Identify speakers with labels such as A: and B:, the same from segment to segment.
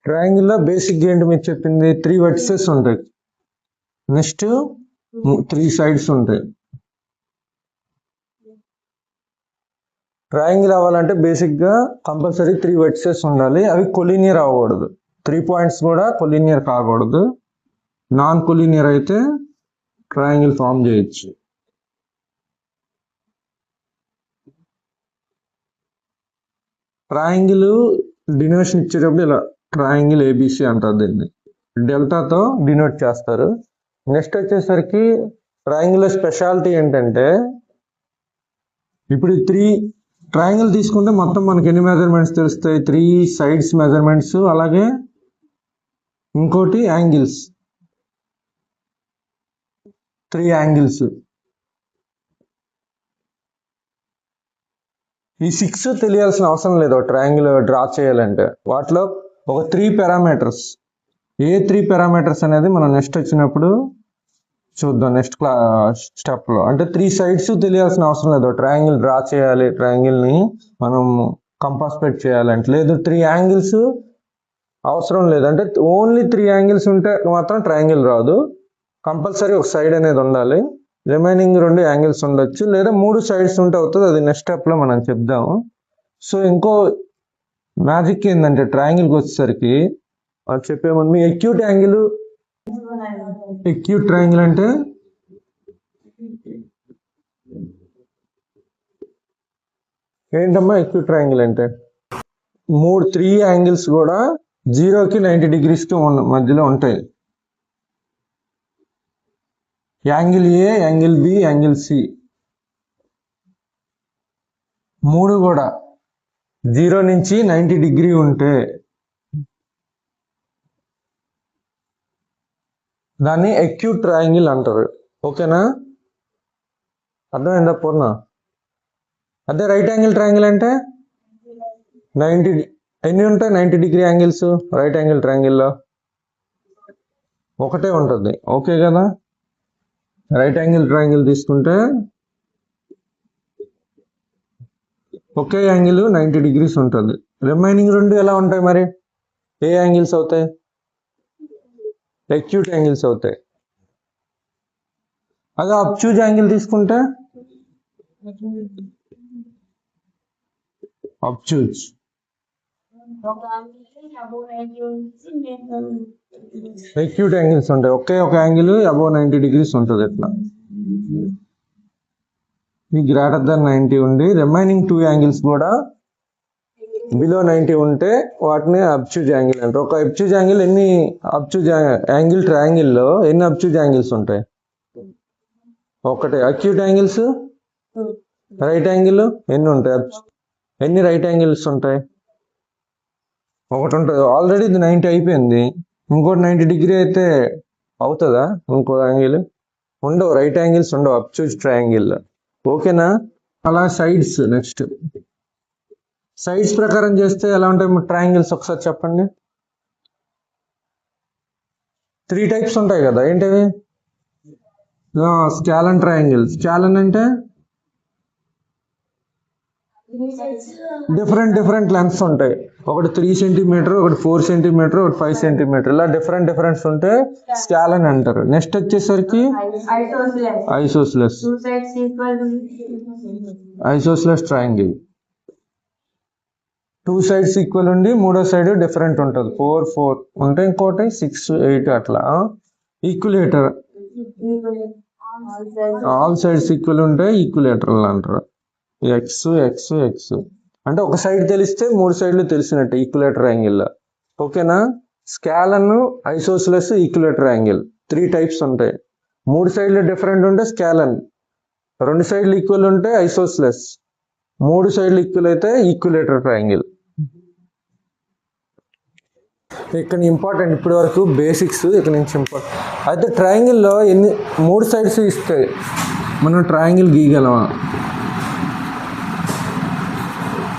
A: Triangle లో basic ఏంటి మీరు చెప్పింది 3 వర్టిసెస్ ఉంటాయి, నెక్స్ట్ 3 సైడ్స్ ఉంటాయి. ట్రయాంగిల్ అవ్వాలంటే బేసిక్ గా కంపల్సరీ 3 వర్టిసెస్ ఉండాలి. అవి కొలీనియర్ అవ్వకూడదు. 3 పాయింట్స్ కూడా కొలీనియర్ కాకూడదు. నాన్ కొలీనియర్ అయితే ట్రయాంగిల్ ఫామ్ చేయొచ్చు. ట్రయాంగిల్ డినోషన్ ఇచ్చేటప్పుడు ఇలా ట్రయాంగిల్ ఏబిసి అంటారు, దీన్ని డెల్టాతో డినోట్ చేస్తారు. నెక్స్ట్ వచ్చేసరికి ట్రయాంగిల్ స్పెషాలిటీ ఏంటంటే, ఇప్పుడు 3 ట్రయాంగిల్ తీసుకుంటే మొత్తం మనకి ఎన్ని మెజర్మెంట్స్ తెలుస్తాయి? 3 సైడ్స్ మెజర్మెంట్స్, అలాగే ఇంకోటి యాంగిల్స్, 3 యాంగిల్స్. ఈ 6 తెలియాల్సిన అవసరం లేదు ట్రయాంగిల్ డ్రా చేయాలంటే. వాటిలో ఒక 3 పారామీటర్స్, ఏ 3 పారామీటర్స్ అనేది మనం నెక్స్ట్ వచ్చినప్పుడు చూద్దాం, నెక్స్ట్ స్టెప్ లో. అంటే 3 సైడ్స్ తెలియాల్సిన అవసరం లేదు. ట్రయాంగిల్ డ్రా చేయాలి, ట్రయాంగిల్ ని మనం కంపాస్ పెట్ చేయాలంటే, లేదు 3 యాంగిల్స్ అవసరం లేదు అంటే ఓన్లీ 3 యాంగిల్స్ ఉంటే మాత్రం ట్రయాంగిల్ రాదు. కంపల్సరీ ఒక సైడ్ అనేది ఉండాలి, రిమైనింగ్ 2 యాంగిల్స్ ఉండొచ్చు, లేదా 3 సైడ్స్ ఉంటే అవుతుంది. అది నెక్స్ట్ స్టెప్ లో మనం చెప్దాము. సో ఇంకో మ్యాజిక్ ఏంటంటే ట్రయాంగిల్కి వచ్చేసరికి చెప్పే ముందు ఎక్యూట్ యాంగిల్, ఎక్యూట్ ట్రయాంగిల్ అంటే ఏంటమ్మా? ఎక్యూట్ ట్రయాంగిల్ అంటే 3 యాంగిల్స్ కూడా 0కి 90 degrees మధ్యలో ఉంటాయి. Angle A, angle B, angle C 3 కూడా 0 నుంచి 90 degree ఉంటే దాన్ని ఎక్యూట్ ట్రయాంగిల్ అంటారు. ఓకేనా? అర్థమైందా పూర్ణ? అదే రైట్ యాంగిల్ ట్రయాంగిల్ అంటే 90 ఎన్ని ఉంటాయి? 90 degree యాంగిల్స్ రైట్ యాంగిల్ ట్రయాంగిల్లో ఒకటే ఉంటుంది. ఓకే కదా? రైట్ యాంగిల్ ట్రయాంగిల్ తీసుకుంటే ఒకే యాంగిల్ 90 degrees ఉంటుంది. రిమైనింగ్ 2 ఎలా ఉంటాయి మరి? ఏ యాంగిల్స్ అవుతాయి? ఎక్యూట్ యాంగిల్స్ అవుతాయి. అదే అబ్ట్యూజ్ యాంగిల్ తీసుకుంటే అబ్ట్యూజ్ ఎక్యూట్ యాంగిల్స్ ఉంటాయి. ఒక యాంగిల్ అబౌవ్ 90 degrees ఉంటుంది. ఎట్లా ఈ గ్రేటర్ దాన్ 90 ఉండి రిమైనింగ్ 2 యాంగిల్స్ కూడా బిలో 90 ఉంటే వాటిని అబ్ట్యూజ్ యాంగిల్ అంటారు. ఒక అబ్ట్యూజ్ యాంగిల్ ఎన్ని అబ్ట్యూజ్ యాంగిల్ ట్రయాంగిల్లో ఎన్ని అబ్ట్యూజ్ యాంగిల్స్ ఉంటాయి? ఒకటే. అక్యూట్ యాంగిల్స్ రైట్ యాంగిల్ ఎన్ని ఉంటాయి? ఎన్ని రైట్ యాంగిల్స్ ఉంటాయి? ఒకటి ఉంటుంది. ఆల్రెడీ ఇది 90 అయిపోయింది, ఇంకోటి 90 degree అయితే అవుతుందా? ఇంకో యాంగిల్ ఉండవు, రైట్ యాంగిల్స్ ఉండవు అబ్ట్యూజ్ ట్రయాంగిల్. ఓకేనా? అలా సైడ్స్, నెక్స్ట్ సైడ్స్ ప్రకారం చేస్తే ఎలా ఉంటాయి ట్రయాంగిల్స్ ఒకసారి చెప్పండి. 3 types ఉంటాయి కదా, ఏంటివి? స్కాలన్ ట్రయాంగిల్. స్కాలన్ అంటే డిఫరెంట్ లెంగ్స్ ఉంటాయి. ఒకటి 3 cm, ఒకటి 4 cm, ఒకటి 5 cm, ఇలా డిఫరెంట్ ఉంటే స్కాలన్ అంటారు. నెక్స్ట్ వచ్చేసరికి ఐసోస్లెస్ ట్రయాంగిల్. 2 sides ఈక్వల్ ఉండి మూడో సైడ్ డిఫరెంట్ ఉంటుంది. 4 ఉంటే ఇంకోటి 6, 8 అట్లా. ఈక్యులేటర్, ఆల్ సైడ్స్ ఈక్వల్ ఉంటే ఈక్యులేటరల్ అంటారు. ఎక్స్ అంటే ఒక సైడ్ తెలిస్తే 3 సైడ్లు తెలిసినట్టు ఈక్యులేటర్ యాంగిల్. ఓకేనా? స్కాలన్, ఐసోస్లెస్, ఈక్యులేటర్ యాంగిల్ 3 types ఉంటాయి. 3 సైడ్లు డిఫరెంట్ ఉంటే స్కాలన్, 2 సైడ్లు ఈక్వల్ ఉంటే ఐసోస్లెస్, 3 సైడ్లు ఈక్వల్ అయితే ఈక్యులేటర్ ట్రయాంగిల్. ఇక్కడ ఇంపార్టెంట్, ఇప్పటి వరకు బేసిక్స్, ఇక్కడ నుంచి ఇంపార్టెంట్. అయితే ట్రయాంగిల్లో 3 sides ఇస్తే మనం ట్రయాంగిల్ గీయగలమా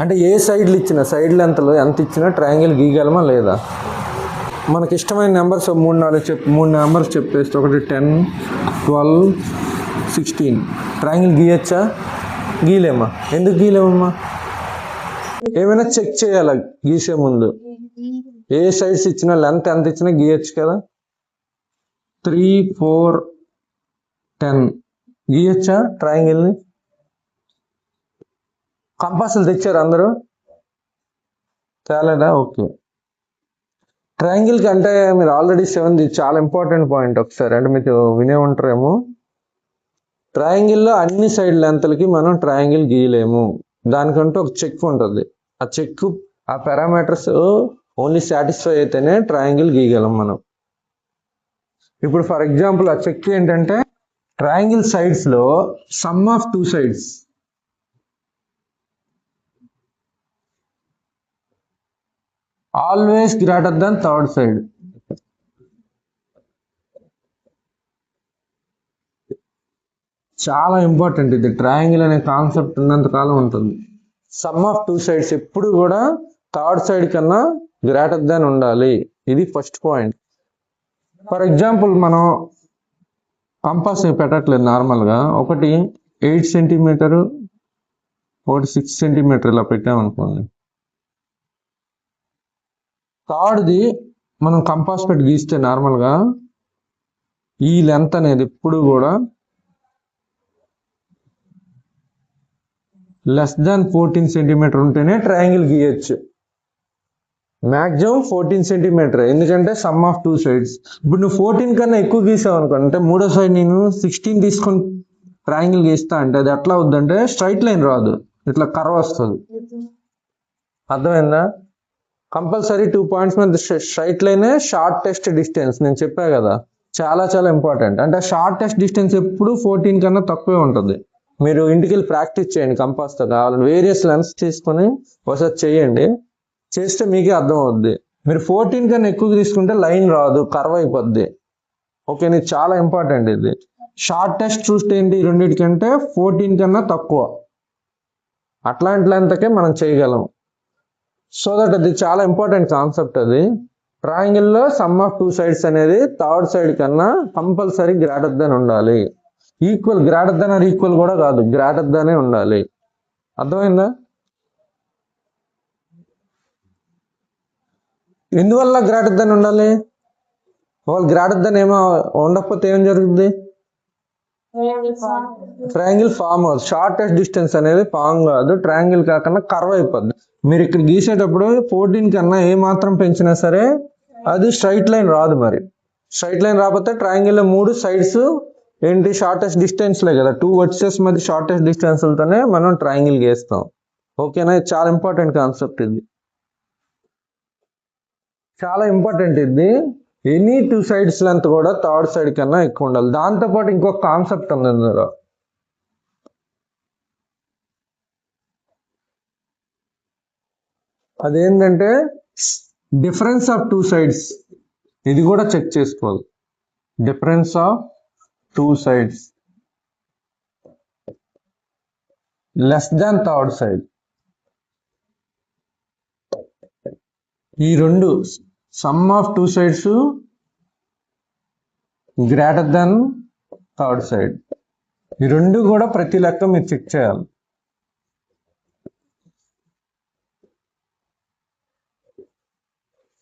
A: అంటే ఏ సైడ్లు ఇచ్చినా, సైడ్ లెంత్లో ఎంత ఇచ్చినా ట్రయాంగిల్ గీయగలమా లేదా? మనకి ఇష్టమైన నెంబర్స్ 3 నెంబర్స్ చెప్పేస్తే, ఒకటి 10, 12, 16 ట్రయాంగిల్ గీయచ్చా? గీయలేమా? ఎందుకు గీయలేమమ్మా? ఏమైనా చెక్ చేయాలా గీసే ముందు? ఏ సైడ్స్ ఇచ్చినా లెంత్ ఎంత ఇచ్చినా గీయచ్చు కదా. 3, 4, 10 గీయచ్చా ట్రయాంగిల్ని? కంపాసులు తెచ్చారు అందరూ? తేలేదా? ఓకే. ట్రయాంగిల్కి అంటే మీరు ఆల్రెడీ 7 చాలా ఇంపార్టెంట్ పాయింట్. ఒకసారి అంటే మీకు వినే ఉంటారేమో. ట్రయాంగిల్లో అన్ని సైడ్ లెంత్లకి మనం ట్రయాంగిల్ గీయలేము. దానికంటూ ఒక చెక్ ఉంటుంది. ఆ చెక్, ఆ పారామీటర్స్ ఓన్లీ సాటిస్ఫై అయితేనే ట్రయాంగిల్ గీయగలం మనం. ఇప్పుడు ఫర్ ఎగ్జాంపుల్ ఆ చెక్ ఏంటంటే ట్రయాంగిల్ సైడ్స్ లో some of 2 sides always greater than third side. చాలా ఇంపార్టెంట్ ఇది. ట్రయాంగిల్ అనే కాన్సెప్ట్ ఉన్నంత కాలం ఉంటుంది. సమ్ ఆఫ్ 2 సైడ్స్ ఎప్పుడు కూడా థర్డ్ సైడ్ కన్నా గ్రేటర్ దాన్ ఉండాలి. ఇది ఫస్ట్ పాయింట్. ఫర్ ఎగ్జాంపుల్ మనం కంపాస్ పెట్టట్లేదు నార్మల్గా. ఒకటి 8 సెంటీమీటర్, ఒకటి 6 సెంటీమీటర్ ఇలా పెట్టామనుకోండి. థర్డ్ది మనం కంపాస్ పెట్టి గీస్తే నార్మల్గా ఈ లెంత్ అనేది ఎప్పుడు కూడా లెస్ దాన్ 14 సెంటీమీటర్ ఉంటేనే ట్రయాంగిల్ గీయచ్చు. మ్యాక్సిమం 14 సెంటీమీటర్, ఎందుకంటే సమ్ ఆఫ్ 2 సైడ్స్. ఇప్పుడు నువ్వు 14 కన్నా ఎక్కువ గీసావు అనుకో, అంటే మూడో సైడ్ నేను 16 తీసుకొని ట్రయాంగిల్ గీస్తా అంటే అది ఎట్లా అవుద్దంటే స్ట్రైట్ లైన్ రాదు, ఇట్లా కర్వ్ వస్తుంది. అర్థమైందా? కంపల్సరీ 2 పాయింట్స్ మీద స్ట్రైట్ లైనే షార్టెస్ట్ డిస్టెన్స్. నేను చెప్పా కదా, చాలా చాలా ఇంపార్టెంట్. అంటే షార్టెస్ట్ డిస్టెన్స్ ఎప్పుడు 14 కన్నా తక్కువే ఉంటుంది. మీరు ఇంటికి వెళ్ళి ప్రాక్టీస్ చేయండి కంపాస్తో. కావాలని వేరియస్ లెన్స్ తీసుకొని ఒకసారి చేయండి. చేస్తే మీకే అర్థం అవుద్ది. మీరు 14 కన్నా ఎక్కువ తీసుకుంటే లైన్ రాదు, కర్వ్ అయిపోద్ది. ఓకే, ఇది చాలా ఇంపార్టెంట్. ఇది షార్టెస్ట్ చూస్తే ఏంటి, రెండింటికంటే 14 కన్నా తక్కువ, అట్లాంటి లెంత్కే మనం చేయగలం. సో దట్ అది చాలా ఇంపార్టెంట్ కాన్సెప్ట్. అది ట్రయాంగిల్లో సమ్ ఆఫ్ 2 సైడ్స్ అనేది థర్డ్ సైడ్ కన్నా కంపల్సరీ గ్రేటర్ దాన్ ఉండాలి. Equal, greater than or equal కూడా కాదు, గ్రేటర్ దానే ఉండాలి. అర్థమైందా? ఎందువల్ల గ్రేటర్ దాన్ ఉండాలి? వాళ్ళు గ్రేటర్ దాన్ ఏమో ఉండకపోతే ఏం జరుగుతుంది? ట్రయాంగిల్ ఫామ్ అవుతుంది. షార్టెస్ట్ డిస్టెన్స్ అనేది ఫామ్ కాదు, ట్రయాంగిల్ కాకుండా కర్వ్ అయిపోద్ది. మీరు ఇక్కడ గీసేటప్పుడు 14 కన్నా ఏ మాత్రం పెంచినా సరే అది స్ట్రైట్ లైన్ రాదు. మరి స్ట్రైట్ లైన్ రాకపోతే ట్రయాంగిల్లో 3 సైడ్స్ ఏంటి, షార్టెస్ట్ డిస్టెన్స్లే కదా. 2 వర్సెస్ మధ్య షార్టెస్ట్ డిస్టెన్స్లతోనే మనం ట్రయాంగిల్ గీస్తాం. ఓకేనా? ఇది చాలా ఇంపార్టెంట్ కాన్సెప్ట్. ఇది చాలా ఇంపార్టెంట్. ఇది ఎనీ 2 సైడ్స్ లెంత్ కూడా థర్డ్ సైడ్ కన్నా ఎక్కువ ఉండాలి. దాంతోపాటు ఇంకొక కాన్సెప్ట్ ఉంది ఇందులో. అదేంటంటే డిఫరెన్స్ ఆఫ్ 2 సైడ్స్. ఇది కూడా చెక్ చేసుకోవాలి. Difference of 2 sides less than third side. ఈ రెండు some of 2 sides greater than third side. ఈ రెండు కూడా ప్రతి లెక్క మీరు చెక్ చేయాలి.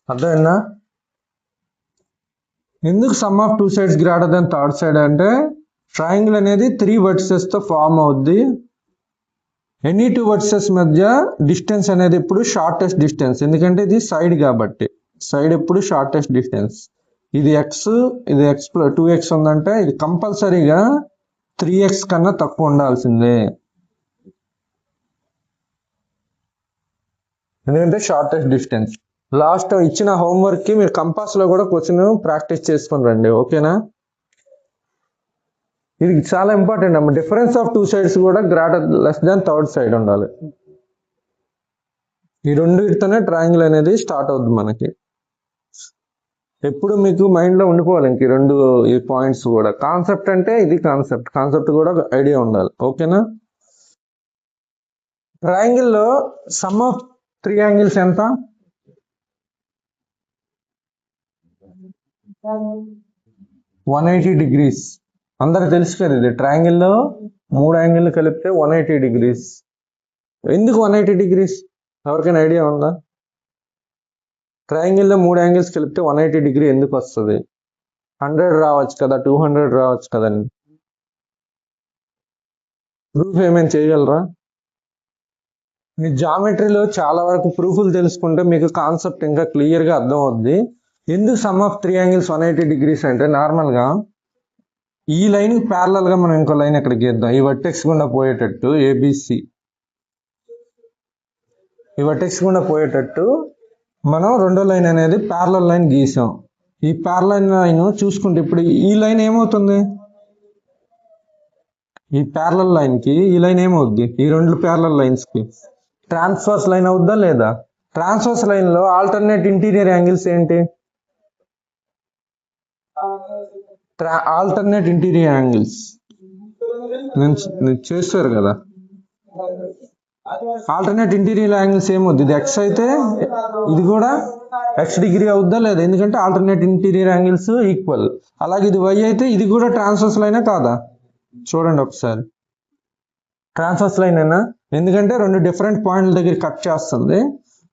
A: అర్థమైందా? ఎందుకు some of 2 sides greater than third side అంటే ట్రయాంగిల్ అనేది 3 వర్సెస్ తో ఫామ్ అవుద్ది. ఎనీ 2 వర్సెస్ మధ్య డిస్టెన్స్ అనేది ఎప్పుడు షార్టెస్ట్ డిస్టెన్స్, ఎందుకంటే ఇది సైడ్ కాబట్టి. సైడ్ ఎప్పుడు షార్టెస్ట్ డిస్టెన్స్. ఇది ఎక్స్, ఇది ఎక్స్ 2x ఉందంటే ఇది కంపల్సరీగా 3x కన్నా తక్కువ ఉండాల్సిందే, ఎందుకంటే షార్టెస్ట్ డిస్టెన్స్. లాస్ట్ ఇచ్చిన హోంవర్క్ కి మీరు కంపాస్ లో కూడా క్వశ్చన్ ప్రాక్టీస్ చేసుకుని రండి. ఓకేనా? ఇది చాలా ఇంపార్టెంట్ అమ్మ. డిఫరెన్స్ ఆఫ్ 2 సైడ్స్ కూడా greater less than third side ఉండాలి. ఈ రెండుతోనే ట్రయాంగిల్ అనేది స్టార్ట్ అవుద్ది మనకి. ఎప్పుడు మీకు మైండ్ లో ఉండిపోవాలి ఇంక ఈ పాయింట్స్ కూడా. కాన్సెప్ట్ అంటే ఇది కాన్సెప్ట్ కూడా ఐడియా ఉండాలి. ఓకేనా? ట్రయాంగిల్ లో సమ్ ఆఫ్ 3 యాంగిల్స్ ఎంత? 180 డిగ్రీస్. అందరికి తెలుసు కదా, ఇది ట్రయాంగిల్లో 3 యాంగిల్ కలిపితే 180 డిగ్రీస్. ఎందుకు 180 డిగ్రీస్? ఎవరికైనా ఐడియా ఉందా? ట్రయాంగిల్లో 3 యాంగిల్స్ కలిపితే 180 డిగ్రీ ఎందుకు వస్తుంది? 100 రావచ్చు కదా, 200 రావచ్చు కదండి. ప్రూఫ్ ఏమైనా చేయగలరా? మీ జామెట్రీలో చాలా వరకు ప్రూఫ్లు తెలుసుకుంటే మీకు కాన్సెప్ట్ ఇంకా క్లియర్గా అర్థం అవుద్ది. ఎందుకు సమ్ ఆఫ్ 3 యాంగిల్స్ 180 డిగ్రీస్ అంటే, నార్మల్గా ఈ లైన్ ప్యారలల్గా మనం ఇంకో లైన్ ఎక్కడ గీద్దాం. ఈ వర్టెక్స్ గుండా పోయేటట్టు ఏబిసి, ఈ వర్టెక్స్ గుండా పోయేటట్టు మనం రెండో లైన్ అనేది ప్యారలల్ లైన్ గీసాం. ఈ ప్యారలల్ లైన్ చూసుకుంటే ఇప్పుడు ఈ లైన్ ఏమవుతుంది? ఈ ప్యారలల్ లైన్కి ఈ లైన్ ఏమవుద్ది? ఈ రెండు ప్యారలల్ లైన్స్కి ట్రాన్స్వర్స్ లైన్ అవుద్దా లేదా? ట్రాన్స్వర్స్ లైన్లో ఆల్టర్నేట్ ఇంటీరియర్ యాంగిల్స్ ఏంటి? ఆల్టర్నేట్ ఇంటీరియర్ యాంగిల్స్ నేను చేస్తారు కదా. ఆల్టర్నేట్ ఇంటీరియర్ యాంగిల్స్ ఏమవుద్ది? ఇది ఎక్స్ అయితే ఇది కూడా ఎక్స్ డిగ్రీ అవుద్దా లేదా? ఎందుకంటే ఆల్టర్నేట్ ఇంటీరియర్ యాంగిల్స్ ఈక్వల్. అలాగే ఇది వై అయితే ఇది కూడా ట్రాన్స్వర్స్ లైనా కాదా? చూడండి ఒకసారి, ట్రాన్స్వర్స్ లైన్ అయినా, ఎందుకంటే రెండు డిఫరెంట్ పాయింట్ల దగ్గర కట్ చేస్తుంది.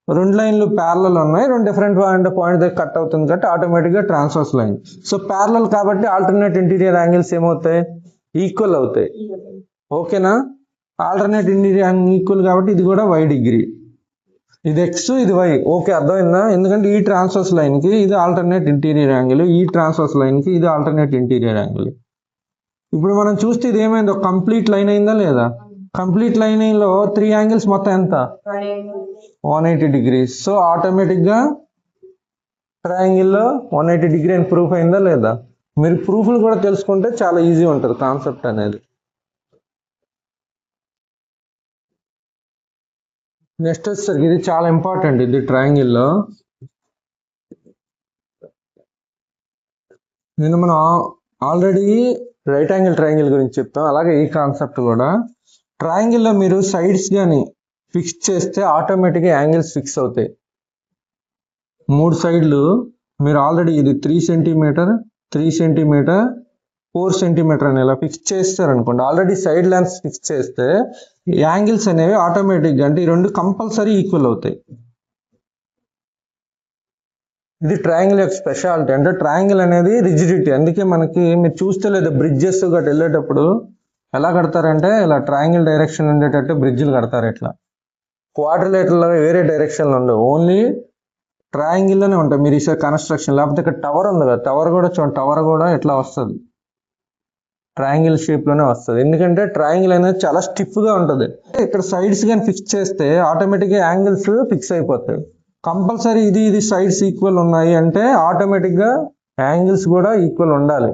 A: రెండు లైన్లు ప్యారలల్ ఉన్నాయి, రెండు డిఫరెంట్ పాయింట్ దగ్గర కట్ అవుతుంది కాబట్టి ఆటోమేటిక్గా ట్రాన్స్వర్స్ లైన్. సో ప్యారలల్ కాబట్టి ఆల్టర్నేట్ ఇంటీరియర్ యాంగిల్స్ ఏమవుతాయి? ఈక్వల్ అవుతాయి. ఓకేనా? ఆల్టర్నేట్ ఇంటీరియర్ యాంగిల్ ఈక్వల్ కాబట్టి ఇది కూడా వై డిగ్రీ, ఇది ఎక్స్ ఇది వై. ఓకే, అర్థమైందా? ఎందుకంటే ఈ ట్రాన్స్వర్స్ లైన్కి ఇది ఆల్టర్నేట్ ఇంటీరియర్ యాంగిల్, ఈ ట్రాన్స్వర్స్ లైన్కి ఇది ఆల్టర్నేట్ ఇంటీరియర్ యాంగిల్. ఇప్పుడు మనం చూస్తే ఇది ఏమైంది? ఒక కంప్లీట్ లైన్ అయిందా లేదా? కంప్లీట్ లైన్లో 3 యాంగిల్స్ మొత్తం ఎంత? 180 డిగ్రీస్. సో ఆటోమేటిక్గా ట్రయాంగిల్లో 180 డిగ్రీ అని ప్రూఫ్ అయిందా లేదా? మీరు ప్రూఫ్లు కూడా తెలుసుకుంటే చాలా ఈజీ ఉంటుంది కాన్సెప్ట్ అనేది. నెక్స్ట్ వచ్చేసరికి ఇది చాలా ఇంపార్టెంట్. ఇది ట్రయాంగిల్లో మనం ఆల్రెడీ రైట్ యాంగిల్ ట్రయాంగిల్ గురించి చెప్తాం. అలాగే ఈ కాన్సెప్ట్ కూడా ట్రయాంగిల్లో మీరు సైడ్స్ కానీ ఫిక్స్ చేస్తే ఆటోమేటిక్గా యాంగిల్స్ ఫిక్స్ అవుతాయి. 3 సైడ్లు మీరు ఆల్రెడీ ఇది 3 సెంటీమీటర్ 3 సెంటీమీటర్ 4 సెంటీమీటర్ అని ఇలా ఫిక్స్ చేస్తారనుకోండి. ఆల్రెడీ సైడ్ లెన్స్ ఫిక్స్ చేస్తే యాంగిల్స్ అనేవి ఆటోమేటిక్గా అంటే ఈ రెండు కంపల్సరీ ఈక్వల్ అవుతాయి. ఇది ట్రయాంగిల్ యొక్క స్పెషాలిటీ. అంటే ట్రయాంగిల్ అనేది రిజిడిటీ. అందుకే మనకి మీరు చూస్తే లేదా బ్రిడ్జెస్ గట్రా వెళ్ళేటప్పుడు ఎలా కడతారంటే ఇలా ట్రయాంగిల్ డైరెక్షన్ ఉండేటట్టు బ్రిడ్జ్లు కడతారు. ఇట్లా క్వాడ్రిలేటర్లో వేరే డైరెక్షన్లో ఉండవు, ఓన్లీ ట్రయాంగిల్లోనే ఉంటాయి. మీరు ఈసారి కన్స్ట్రక్షన్ లేకపోతే ఇక్కడ టవర్ ఉంది కదా, టవర్ కూడా చూడండి, టవర్ కూడా ఎట్లా వస్తుంది? ట్రయాంగిల్ షేప్లోనే వస్తుంది. ఎందుకంటే ట్రయాంగిల్ అనేది చాలా స్టిఫ్గా ఉంటుంది. ఇక్కడ సైడ్స్ కానీ ఫిక్స్ చేస్తే ఆటోమేటిక్గా యాంగిల్స్ ఫిక్స్ అయిపోతాయి. కంపల్సరీ ఇది సైడ్స్ ఈక్వల్ ఉన్నాయి అంటే ఆటోమేటిక్గా యాంగిల్స్ కూడా ఈక్వల్ ఉండాలి,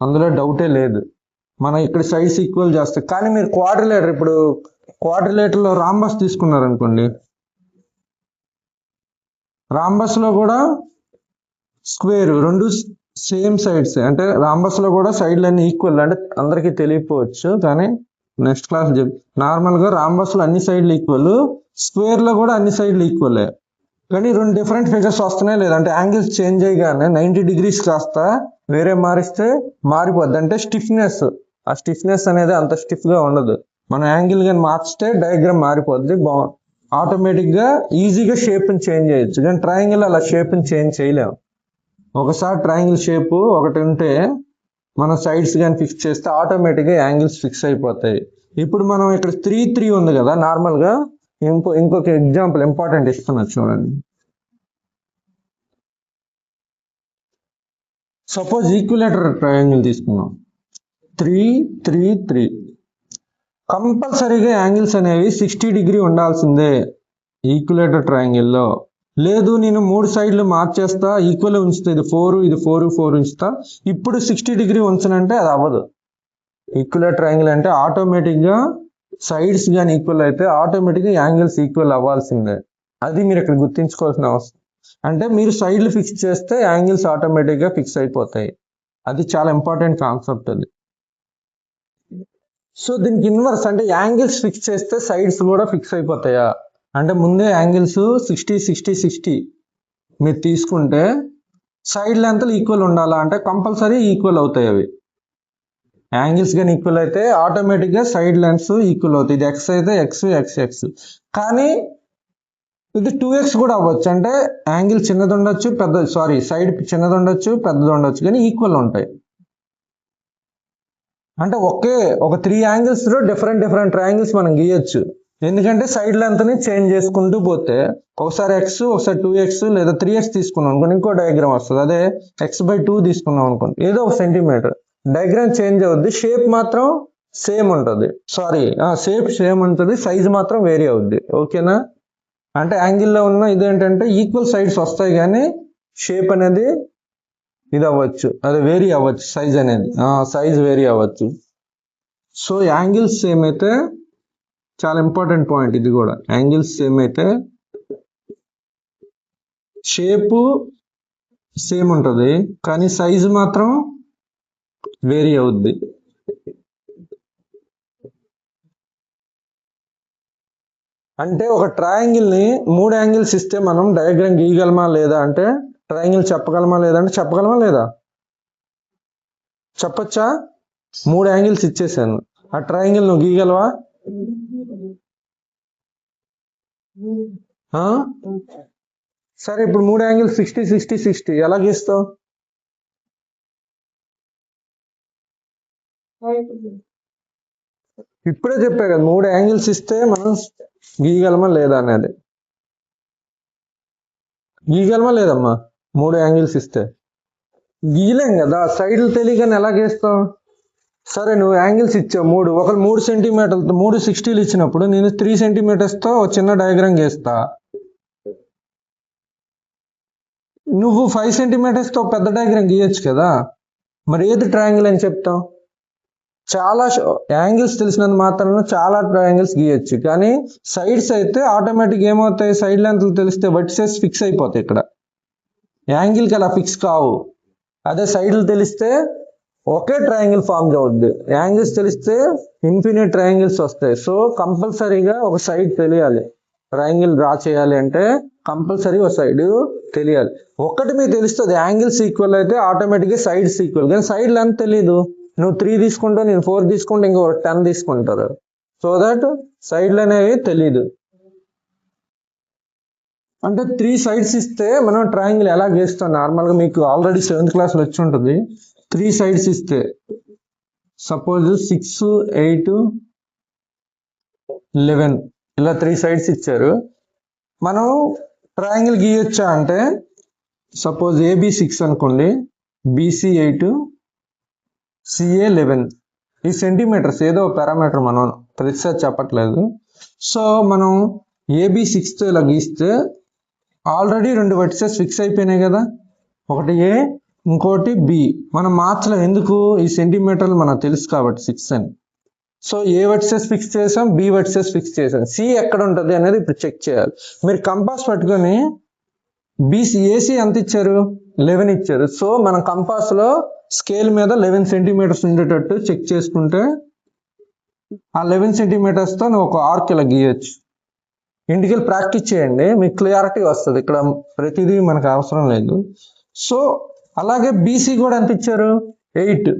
A: అందులో డౌటే లేదు. మనం ఇక్కడ సైడ్స్ ఈక్వల్ చేస్తాం. కానీ మీరు క్వాడ్రిలేటర్, ఇప్పుడు క్వాడ్రిలేటర్లో రాంబస్ తీసుకున్నారనుకోండి, రాంబస్లో కూడా స్క్వేర్ రెండు సేమ్ సైడ్స్. అంటే రాంబస్లో కూడా సైడ్లన్నీ ఈక్వల్. అంటే అందరికీ తెలియకపోవచ్చు కానీ నెక్స్ట్ క్లాస్ నార్మల్గా రాంబస్లో అన్ని సైడ్లు ఈక్వల్, స్క్వేర్లో కూడా అన్ని సైడ్లు ఈక్వలే. కానీ రెండు డిఫరెంట్ ఫిగర్స్ వస్తున్నాయి లేదంటే యాంగిల్స్ చేంజ్ అయ్యగానే 90 డిగ్రీస్ కాస్త వేరే మారిస్తే మారిపోద్ది. అంటే స్టిఫ్నెస్, ఆ స్టిఫ్నెస్ అనేది అంత స్టిఫ్గా ఉండదు. మనం యాంగిల్ కానీ మార్చితే డయాగ్రామ్ మారిపోద్ది. ఆటోమేటిక్గా ఈజీగా షేప్ని చేంజ్ చేయొచ్చు. కానీ ట్రయాంగిల్ అలా షేప్ని చేంజ్ చేయలేము. ఒకసారి ట్రయాంగిల్ షేప్ ఒకటి ఉంటే మనం సైడ్స్ కానీ ఫిక్స్ చేస్తే ఆటోమేటిక్గా యాంగిల్స్ ఫిక్స్ అయిపోతాయి. ఇప్పుడు మనం ఇక్కడ 3 ఉంది కదా, నార్మల్గా ఇంకొక ఎగ్జాంపుల్ ఇంపార్టెంట్ ఇస్తున్నా చూడండి. సపోజ్ ఈక్విలేటర్ ట్రయాంగిల్ తీసుకున్నాం, 3 3 3. కంపల్సరీగా యాంగిల్స్ అనేవి 60 డిగ్రీ ఉండాల్సిందే ఈక్విలేటర్ ట్రయాంగిల్లో. లేదు నేను 3 సైడ్లు మార్చేస్తా, ఈక్వల్ ఉంచుతా, ఇది 4 ఇది 4 4 ఉంచుతా, ఇప్పుడు 60 డిగ్రీ ఉంచనంటే అది అవ్వదు. ఈక్విలేటర్ ట్రయాంగిల్ అంటే ఆటోమేటిక్గా సైడ్స్ కానీ ఈక్వల్ అయితే ఆటోమేటిక్గా యాంగిల్స్ ఈక్వల్ అవ్వాల్సిందే. అది మీరు ఇక్కడ గుర్తించుకోవాల్సిన అవసరం. అంటే మీరు సైడ్లు ఫిక్స్ చేస్తే యాంగిల్స్ ఆటోమేటిక్గా ఫిక్స్ అయిపోతాయి. అది చాలా ఇంపార్టెంట్ కాన్సెప్ట్ అది. సో దీనికి ఇన్వర్స్, అంటే యాంగిల్స్ ఫిక్స్ చేస్తే సైడ్స్ కూడా ఫిక్స్ అయిపోతాయా అంటే ముందే యాంగిల్స్ 60 60 60 మీరు తీసుకుంటే సైడ్ లెంత్లు ఈక్వల్ ఉండాలా అంటే కంపల్సరీ ఈక్వల్ అవుతాయి. అవి యాంగిల్స్ కానీ ఈక్వల్ అయితే ఆటోమేటిక్గా సైడ్ లెంత్స్ ఈక్వల్ అవుతాయి. ఇది ఎక్స్ అయితే ఎక్స్ ఎక్స్ ఎక్స్. కానీ ఇది 2x కూడా అవ్వచ్చు. అంటే యాంగిల్ చిన్నది ఉండొచ్చు, సైడ్ చిన్నది ఉండొచ్చు, పెద్దది ఉండొచ్చు, కానీ ఈక్వల్ ఉంటాయి. అంటే ఒక 3 యాంగిల్స్ లో డిఫరెంట్ ట్రయాంగిల్స్ మనం గీయొచ్చు. ఎందుకంటే సైడ్ లెంత్ ని చేంజ్ చేసుకుంటూ పోతే ఒకసారి ఎక్స్, ఒకసారి 2x లేదా 3x తీసుకున్నాం అనుకోండి, ఇంకో డయాగ్రామ్ వస్తుంది. అదే x/2 తీసుకున్నాం అనుకోండి, ఏదో ఒక సెంటీమీటర్, డయాగ్రామ్ చేంజ్ అవుద్ది, షేప్ మాత్రం సేమ్ ఉంటుంది. షేప్ సేమ్ ఉంటుంది, సైజ్ మాత్రం వేరీ అవుద్ది. ఓకేనా? అంటే యాంగిల్లో ఉన్న ఇదేంటంటే ఈక్వల్ సైడ్స్ వస్తాయి, కానీ షేప్ అనేది ఇది అవ్వచ్చు, అది వేరీ అవ్వచ్చు, సైజ్ వేరీ అవ్వచ్చు. సో యాంగిల్స్ సేమ్ అయితే, చాలా ఇంపార్టెంట్ పాయింట్ ఇది కూడా, యాంగిల్స్ సేమ్ అయితే షేప్ సేమ్ ఉంటుంది, కానీ సైజ్ మాత్రం వేరీ అవుద్ది. అంటే ఒక ట్రయాంగిల్ ని 3 యాంగిల్స్ ఇస్తే మనం డయాగ్రామ్ గీయగలమా లేదా అంటే, ట్రయాంగిల్ చెప్పగలమా లేదా అంటే చెప్పగలమా లేదా? చెప్పచ్చా? 3 యాంగిల్స్ ఇచ్చేసాను, ఆ ట్రయాంగిల్ నువ్వు గీయగలవా? సరే, ఇప్పుడు 3 యాంగిల్స్ 60 60 60 ఎలా గీస్తావు? ఇప్పుడే చెప్పా కదా, 3 యాంగిల్స్ ఇస్తే మనం గీయగలమా లేదా అనేది. గీయగలమా లేదమ్మా? 3 యాంగిల్స్ ఇస్తే గీయలేం కదా, సైడ్లు తెలియగానే ఎలా గీస్తాం? సరే, నువ్వు యాంగిల్స్ ఇచ్చావు 3, ఒకరు 3 సెంటీమీటర్లతో 3 60లు ఇచ్చినప్పుడు నేను 3 సెంటీమీటర్స్తో ఒక చిన్న డయాగ్రామ్ గీస్తా, నువ్వు 5 సెంటీమీటర్స్తో పెద్ద డయాగ్రామ్ గీయచ్చు కదా. మరి ఏది ట్రయాంగిల్ అని చెప్తాం? చాలా యాంగిల్స్ తెలిసినంత మాత్రాన చాలా ట్రయాంగిల్స్ గీయచ్చు, కానీ సైడ్స్ అయితే ఆటోమేటిక్ ఏమవుతాయి, సైడ్ లెంత్లు తెలిస్తే వర్టిసెస్ ఫిక్స్ అయిపోతాయి. ఇక్కడ యాంగిల్కి అలా ఫిక్స్ కావు. అదే సైడ్లు తెలిస్తే ఒకే ట్రయాంగిల్ ఫామ్ అవుద్ది, యాంగిల్స్ తెలిస్తే ఇన్ఫినిట్ ట్రయాంగిల్స్ వస్తాయి. సో కంపల్సరీగా ఒక సైడ్ తెలియాలి, ట్రయాంగిల్ డ్రా చేయాలి అంటే కంపల్సరీ ఒక సైడ్ తెలియాలి. ఒక్కటి మీకు తెలుస్తుంది, యాంగిల్స్ ఈక్వల్ అయితే ఆటోమేటిక్గా సైడ్స్ ఈక్వల్, కానీ సైడ్ లెంత్ తెలీదు. నువ్వు 3 తీసుకుంటావు, నేను 4 తీసుకుంటే ఇంకో 10 తీసుకుంటారు. సో దట్ సైడ్లు అనేవి తెలీదు. అంటే 3 సైడ్స్ ఇస్తే మనం ట్రయాంగిల్ ఎలా గీస్తాం? నార్మల్గా మీకు ఆల్రెడీ 7th క్లాస్లో వచ్చి ఉంటుంది. 3 సైడ్స్ ఇస్తే, సపోజ్ 6 8 11 ఇలా 3 సైడ్స్ ఇచ్చారు. మనం ట్రయాంగిల్ గీయొచ్చా అంటే, సపోజ్ AB 6 అనుకోండి, BC 8 CA 11, ఈ సెంటీమీటర్స్ ఏదో పారామీటర్, మనం ప్రతిసారి చెప్పట్లేదు. సో మనం AB 6తో ఇలా గీస్తే ఆల్రెడీ 2 వర్టిసెస్ ఫిక్స్ అయిపోయినాయి కదా, ఒకటి A ఇంకోటి B. మనం మార్చలేం, ఎందుకు? ఈ సెంటీమీటర్లు మనకు తెలుసు కాబట్టి 6 అని. సో ఏ వర్టిసెస్ ఫిక్స్ చేసాం, B వర్టిసెస్ ఫిక్స్ చేసాం, C ఎక్కడ ఉంటుంది అనేది ఇప్పుడు చెక్ చేయాలి. మీరు కంపాస్ పట్టుకొని AC ఎంత ఇచ్చారు? 11 ఇచ్చారు. సో మనం కంపాస్లో స్కేల్ మీద 11 సెంటీమీటర్స్ ఉండేటట్టు చెక్ చేసుకుంటే ఆ 11 సెంటీమీటర్స్తో నువ్వు ఒక ఆర్క్ ఇలా గీయచ్చు. ఇంటికి వెళ్ళి ప్రాక్టీస్ చేయండి, మీకు క్లియారిటీ వస్తుంది. ఇక్కడ ప్రతిదీ మనకు అవసరం లేదు. సో అలాగే BC కూడా ఎంత ఇచ్చారు? 8.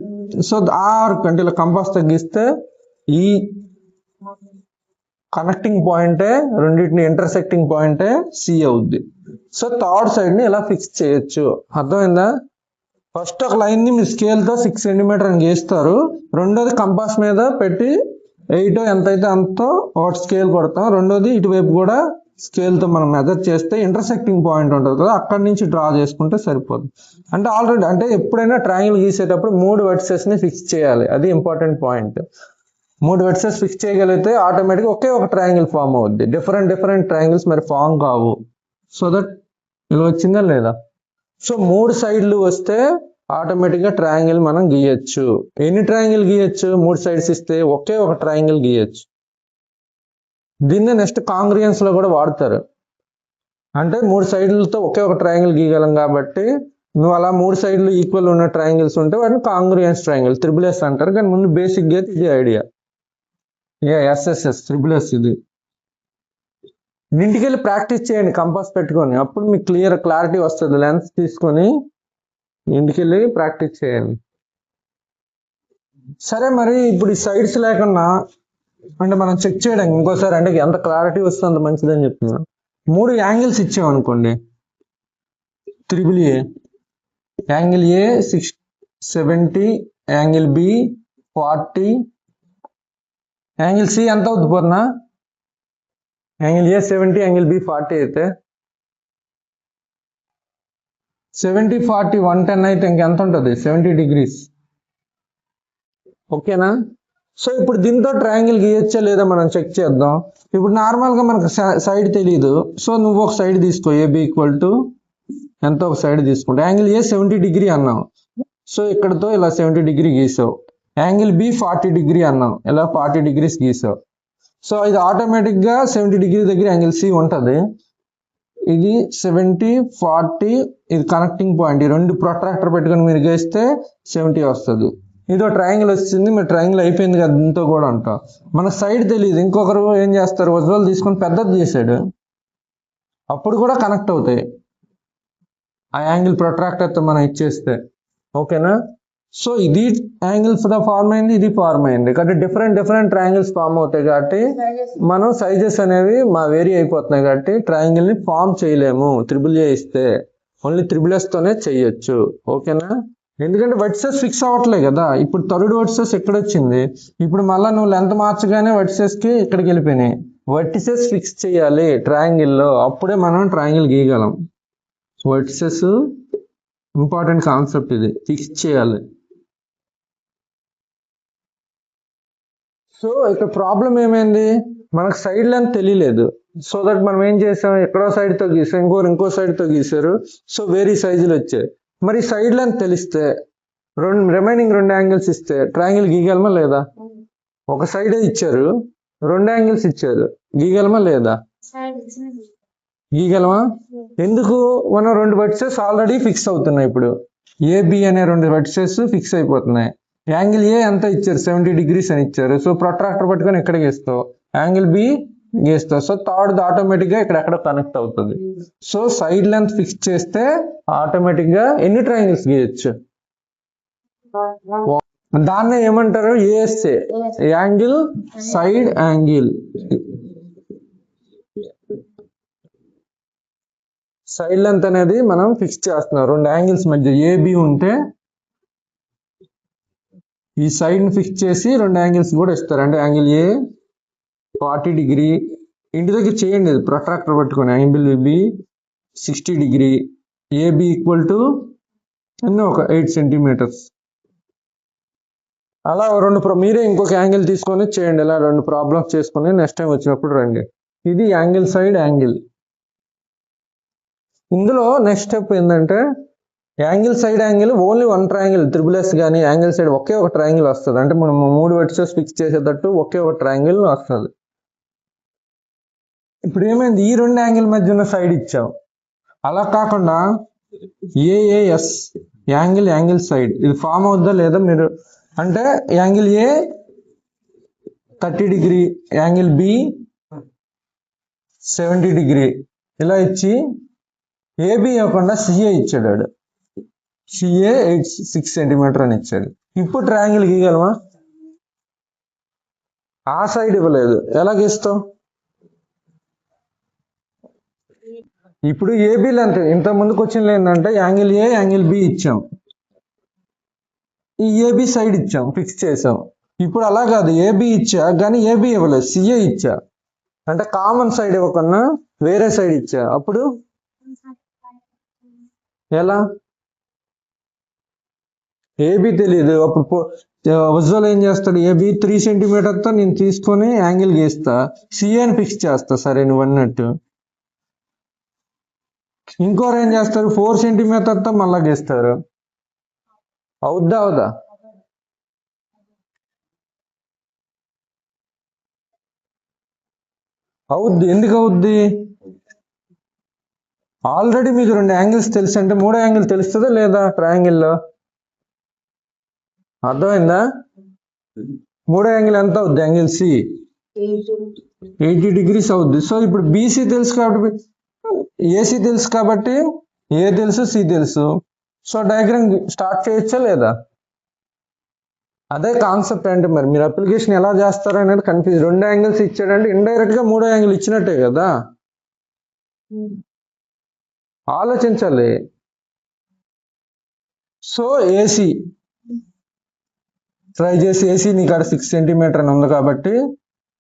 A: సో ఆర్క్ అంటే ఇలా కంపాస్ తగ్గిస్తే ఈ కనెక్టింగ్ పాయింటే, రెండింటిని ఇంటర్సెక్టింగ్ పాయింటే C అవుద్ది. సో థర్డ్ సైడ్ ని ఇలా ఫిక్స్ చేయొచ్చు. అర్థమైందా? ఫస్ట్ ఒక లైన్ ని మీ స్కేల్తో 6 సెంటీమీటర్ అని గీస్తారు, రెండోది కంపాస్ మీద పెట్టి 8 ఎంతైతే అంతో ఒకటి స్కేల్ కొడతాం, రెండోది ఇటువైపు కూడా స్కేల్తో మనం మెజర్ చేస్తే ఇంటర్సెక్టింగ్ పాయింట్ ఉంటుంది కదా, అక్కడి నుంచి డ్రా చేసుకుంటే సరిపోతుంది. అంటే ఆల్రెడీ, అంటే ఎప్పుడైనా ట్రయాంగిల్ గీసేటప్పుడు 3 వర్టిసెస్ ని ఫిక్స్ చేయాలి, అది ఇంపార్టెంట్ పాయింట్. 3 వర్టిసెస్ ఫిక్స్ చేయగలిగితే ఆటోమేటిక్గా ఒకే ఒక ట్రయాంగిల్ ఫామ్ అవుద్ది. డిఫరెంట్ ట్రయాంగిల్స్ మరి ఫామ్ కావు. సో దట్ ఇలా వచ్చిందా లేదా? సో 3 సైడ్లు వస్తే ఆటోమేటిక్గా ట్రయాంగిల్ మనం గీయచ్చు. ఎన్ని ట్రయాంగిల్ గీయచ్చు? 3 సైడ్స్ ఇస్తే ఒకే ఒక ట్రయాంగిల్ గీయచ్చు. దీన్ని నెక్స్ట్ కాంగ్రియన్స్ లో కూడా వాడతారు. అంటే 3 సైడ్లతో ఒకే ఒక ట్రయాంగిల్ గీయగలం కాబట్టి, నువ్వు అలా 3 సైడ్లు ఈక్వల్ ఉన్న ట్రయాంగిల్స్ ఉంటే వాటిని కాంగ్రియన్స్ ట్రయాంగిల్, SSS అంటారు. కానీ ముందు బేసిక్ గా ఇది ఐడియా, SSS SSS ఇది. ఇంటికి వెళ్ళి ప్రాక్టీస్ చేయండి కంపాస్ పెట్టుకొని, అప్పుడు మీకు క్లారిటీ వస్తుంది. లెన్స్ తీసుకొని ఇంటికి వెళ్ళి ప్రాక్టీస్ చేయండి. సరే, మరి ఇప్పుడు ఈ సైడ్స్ లేకుండా అంటే మనం చెక్ చేయడానికి ఇంకోసారి, అంటే ఎంత క్లారిటీ వస్తుంది అంత మంచిదని చెప్తున్నాను. 3 యాంగిల్స్ ఇచ్చామనుకోండి, triple A, angle A 70, angle B 40, angle C ఎంత అవుతుంది Purna? Angle A 70, angle B 40 అయితే 70, 40, 110 అయితే ఇంకెంత ఉంటుంది? 70 degrees. ఓకేనా? సో ఇప్పుడు దీంతో ట్రయాంగిల్ గీయచ్చా లేదా మనం చెక్ చేద్దాం. ఇప్పుడు నార్మల్గా మనకు సైడ్ తెలియదు, సో నువ్వు ఒక సైడ్ తీసుకో, ఏబి ఈక్వల్ టు ఎంతో ఒక సైడ్ తీసుకుంటా. యాంగిల్ ఏ 70 degree అన్నాం, సో ఇక్కడతో ఇలా 70 degree గీసావు. యాంగిల్ బి 40 degree అన్నాం, ఇలా 40 degrees గీసావు. సో ఇది ఆటోమేటిక్గా 70 degree దగ్గర యాంగిల్ సి ఉంటుంది. ఇది 70, 40, ఇది కనెక్టింగ్ పాయింట్. ఈ రెండు ప్రొట్రాక్టర్ పెట్టుకొని మీరు గీస్తే 70 వస్తుంది. ఇదో ట్రయాంగిల్ వచ్చింది, మీరు ట్రయాంగిల్ అయిపోయింది కదా దీంతో కూడా అంటాం. మన సైడ్ తెలియదు, ఇంకొకరు ఏం చేస్తారు, విజువల్ తీసుకొని పెద్దది చేశాడు, అప్పుడు కూడా కనెక్ట్ అవుతాయి ఆ యాంగిల్ ప్రొట్రాక్టర్తో మనం ఇచ్చేస్తే. ఓకేనా? సో ఇది యాంగిల్ ఫార్మ్ అయింది, ఇది ఫార్మ్ అయింది కాబట్టి డిఫరెంట్ ట్రయాంగిల్స్ ఫార్మ్ అవుతాయి కాబట్టి మనం సైజెస్ అనేవి వేరీ అయిపోతున్నాయి కాబట్టి ట్రయాంగిల్ని ఫార్మ్ చేయలేము త్రిబుల్ ఏ ఇస్తే. ఓన్లీ త్రిబుల్ ఎస్ తోనే చెయ్యొచ్చు. ఓకేనా? ఎందుకంటే వర్టిసెస్ ఫిక్స్ అవ్వట్లేదు కదా. ఇప్పుడు థర్డ్ వర్టిసెస్ ఎక్కడ వచ్చింది, ఇప్పుడు మళ్ళీ నువ్వు లెంత్ మార్చగానే వర్టిసెస్కి ఇక్కడికి వెళ్ళిపోయినాయి. వర్టిసెస్ ఫిక్స్ చేయాలి ట్రయాంగిల్లో, అప్పుడే మనం ట్రయాంగిల్ గీయగలం. వర్టిసెస్ ఇంపార్టెంట్ కాన్సెప్ట్, ఇది ఫిక్స్ చేయాలి. సో ఇక్కడ ప్రాబ్లం ఏమైంది, మనకు సైడ్ లెంత్ తెలియలేదు. సో దట్ మనం ఏం చేసాం, ఎక్కడో సైడ్తో గీసాం, ఇంకో సైడ్తో గీసారు, సో వేరే సైజులు వచ్చాయి. మరి సైడ్ లెంత్ తెలిస్తే రిమైనింగ్ 2 యాంగిల్స్ ఇస్తే ట్రయాంగిల్ గీయగలమా లేదా? ఒక సైడే ఇచ్చారు, 2 యాంగిల్స్ ఇచ్చారు, గీయగలమా లేదా? గీయగలమా? ఎందుకు? మనం 2 వర్టిసెస్ ఆల్రెడీ ఫిక్స్ అవుతున్నాయి. ఇప్పుడు ఏబి అనే 2 వర్టిసెస్ ఫిక్స్ అయిపోతున్నాయి. యాంగిల్ ఏ ఎంత ఇచ్చారు, 70 degrees అని ఇచ్చారు, సో ప్రొట్రాక్టర్ పట్టుకొని ఎక్కడ గీస్తావు, యాంగిల్ బి గీస్తావు. సో థర్డ్ ఆటోమేటిక్గా ఇక్కడ కనెక్ట్ అవుతుంది. సో సైడ్ లెంత్ ఫిక్స్ చేస్తే ఆటోమేటిక్గా ఎన్ని ట్రయాంగిల్స్ గీయచ్చు, దాన్నే ఏమంటారు, ASA, angle side angle. Side length అనేది మనం ఫిక్స్ చేస్తున్నాం 2 యాంగిల్స్ మధ్య. ఏబి ఉంటే ఈ సైడ్ ని ఫిక్స్ చేసి 2 యాంగిల్స్ కూడా ఇస్తారు. అంటే యాంగిల్ ఏ 40 degree, ఇంటి దగ్గర చేయండి ప్రొట్రాక్టర్ పట్టుకొని, angle B 60 degree, A B equal to ఒక 8 centimeters. అలా మీరే ఇంకొక యాంగిల్ తీసుకొని చేయండి. ఇలా 2 ప్రాబ్లమ్స్ చేసుకొని నెక్స్ట్ టైం వచ్చినప్పుడు రండి. ఇది యాంగిల్ సైడ్ యాంగిల్. ఇందులో నెక్స్ట్ స్టెప్ ఏంటంటే angle side angle only 1 triangle, triple S కానీ యాంగిల్ సైడ్ ఒకే ఒక ట్రయాంగిల్ వస్తుంది. అంటే మనం 3 వర్టిసెస్ ఫిక్స్ చేసేటట్టు ఒకే ఒక ట్రయాంగిల్ వస్తుంది. ఇప్పుడు ఏమైంది, ఈ 2 యాంగిల్ మధ్య ఉన్న సైడ్ ఇచ్చాం. అలా కాకుండా ఏఏఎస్, యాంగిల్ సైడ్, ఇది ఫామ్ అవుద్దా లేదా మీరు అంటే angle A 30 degree, angle B 70 degree ఇలా ఇచ్చి ఏబి ఇవ్వకుండా సిఏ ఇచ్చాడు. సిఏ 6 centimeter అని ఇచ్చాడు. ఇప్పుడు ట్రయాంగిల్ గీయగలమా? ఆ సైడ్ ఇవ్వలేదు, ఎలా గీస్తాం? ఇప్పుడు ఏబి లెంత్ ఇంత ముందుకు వచ్చిన ఏంటంటే యాంగిల్ ఏ యాంగిల్ బి ఇచ్చాం, ఈ ఏబి సైడ్ ఇచ్చాం, ఫిక్స్ చేసాం. ఇప్పుడు అలా కాదు, ఏబి ఇచ్చా కానీ ఏబి ఇవ్వలేదు, సిఏ ఇచ్చా. అంటే కామన్ సైడ్ ఇవ్వకుండా వేరే సైడ్ ఇచ్చా. అప్పుడు ఎలా? ఏబి తెలియదు. అప్పుడు విజువల్ ఏం చేస్తాడు, ఏబి 3 centimeter తో నేను తీసుకొని యాంగిల్ గీస్తా, సిఏని ఫిక్స్ చేస్తా. సరే నువ్వు అన్నట్టు. ఇంకోరు ఏం చేస్తారు, 4 centimeter తో మళ్ళా గీస్తారు. అవుద్దా? అవుద్ది. ఎందుకు అవుద్ది? ఆల్రెడీ మీకు 2 యాంగిల్స్ తెలుసు అంటే 3వ యాంగిల్ తెలుస్తుందా లేదా ట్రయాంగిల్లో? అర్థమైందా? 3వ యాంగిల్ ఎంత అవుద్ది? యాంగిల్ సి 80 degrees అవుద్ది. సో ఇప్పుడు బీసీ తెలుసు కాబట్టి, ఏసీ తెలుసు కాబట్టి, ఏ తెలుసు, సి తెలుసు. సో డయాగ్రామ్ స్టార్ట్ చేయొచ్చా లేదా? అదే కాన్సెప్ట్. అంటే మరి మీరు అప్లికేషన్ ఎలా చేస్తారో అనేది కన్ఫ్యూజ్. 2 యాంగిల్స్ ఇచ్చాడంటే ఇండైరెక్ట్ గా 3వ యాంగిల్ ఇచ్చినట్టే కదా. ఆలోచించాలి. సో ఏసీ ట్రై చేసి ఏసీ నీకు అక్కడ 6 సెంటీమీటర్ అని ఉంది కాబట్టి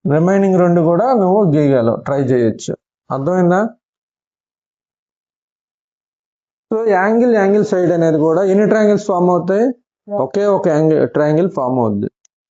A: రిమైనింగ్ 2 కూడా నువ్వు గీయగలవు, ట్రై చేయొచ్చు. అర్థమైందా? సో యాంగిల్ సైడ్ అనేది కూడా ఎన్ని ట్రయాంగిల్స్ ఫామ్ అవుతాయి? ఒకే ఒక ట్రయాంగిల్ ఫామ్ అవుద్ది.